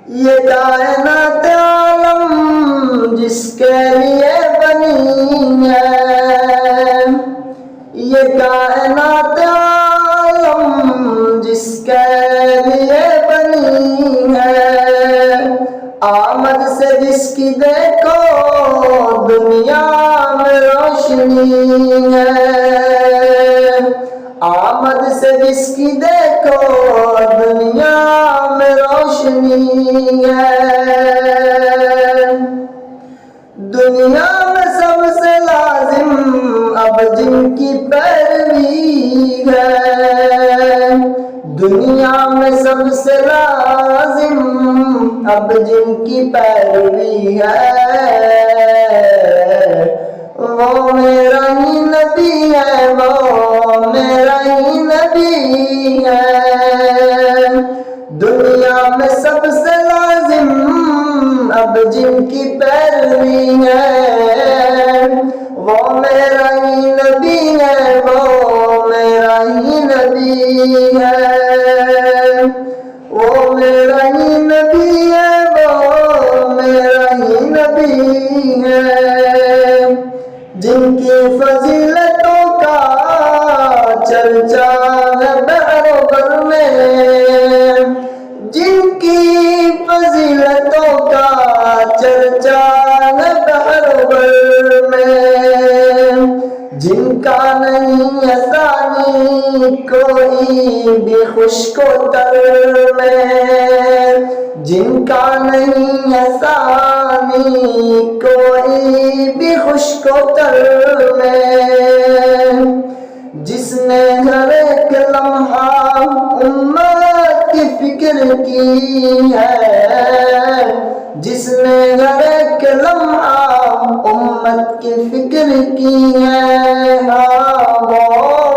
ये कायनात आलम जिसके लिए बनी है, ये कायनात आलम जिसके लिए बनी है, आमद से जिसकी देखो दुनिया में रोशनी है, आमद से जिसकी देखो दुनिया में रोशनी है। दुनिया में सबसे लाजिम अब जिनकी पैरवी है, दुनिया में सबसे लाजिम अब जिनकी पैरवी है, वो मेरा ही नबी है, वो मेरा ही नबी है। दुनिया में सबसे लाजिम अब जिनकी पैरवी है, वो मेरा ही नबी है, वो मेरा ही नबी है, वो मेरा ही नबी है, वो मेरा ही नबी है। जिनकी फजीलतों का चर्चा है बहरों में, जिनकी फजीलतों का चर्चा है बहरों में, जिनका नहीं आसानी कोई भी खुशकोतर में, जिनका नहीं आसानी कोई भी खुशकोतर में, जिसने हर एक लम्हा उम्मत की फिक्र की है, जिसने हर एक लम्हा उम्मत की फिक्र की है, हाँ वो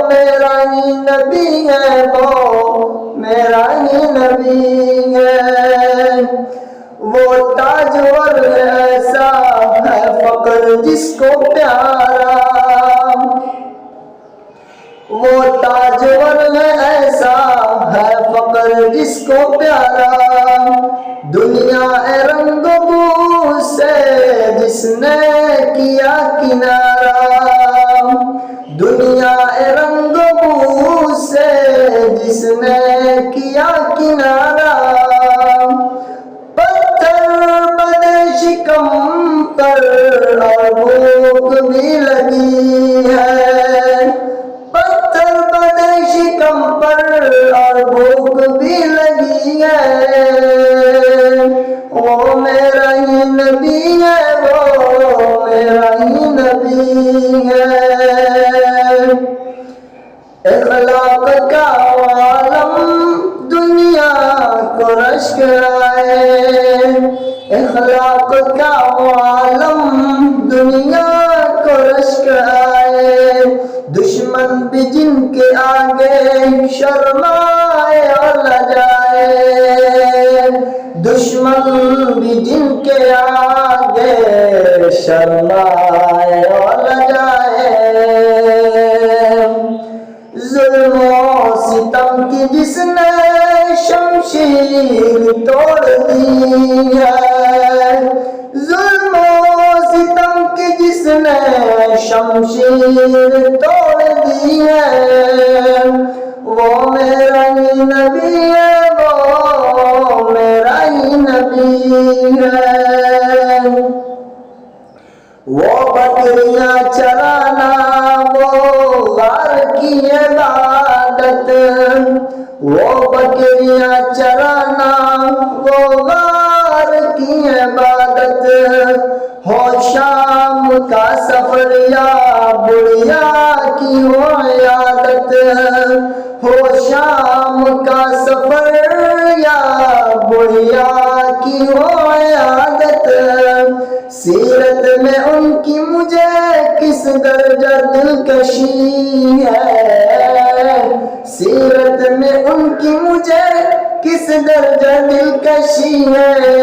मेरा ही नबी है, वो मेरा ही नबी है। वो ताजवर ऐसा है फक्र जिसको प्यारा, वो ताजवर ऐसा है फक्र जिसको प्यारा, दुनिया रंगो बू से जिसने किया किनारा, दुनिया रंगो बू से जिसने किया किनारा, पत्थर बदे शिकम पर और भूख भी लगी है, पत्थर बदे शिकम पर और भूख भी लगी है, वो मेरा ही नबी है, वो मेरा ही नबी है। इखलाक का आलम दुनिया को रश्क आए, इखलाक का आलम दुनिया को रश्क आए, दुश्मन भी जिनके आगे शर्माए और लजाए, दुश्मन भी जिनके आगे शर्माए और लजाए, जुल्म और सितम की जिसने शमशीर तोड़ दी है, जुल्म और सितम की जिसने शमशीर तोड़ दी है, वो मेरा ही नबी है, वो मेरा ही नबी है। वो बकरियां चराना वो गार की इबादत, वो बकरियां चराना वो गार की इबादत, हो शाम का सफर या बुढ़िया की हो आदत, हो शाम का सफर या बुढ़िया की हो आदत, सीरत में उनकी मुझे किस दर्जा दिलकशी है, सीरत में उनकी मुझे किस दर्जा दिलकशी है,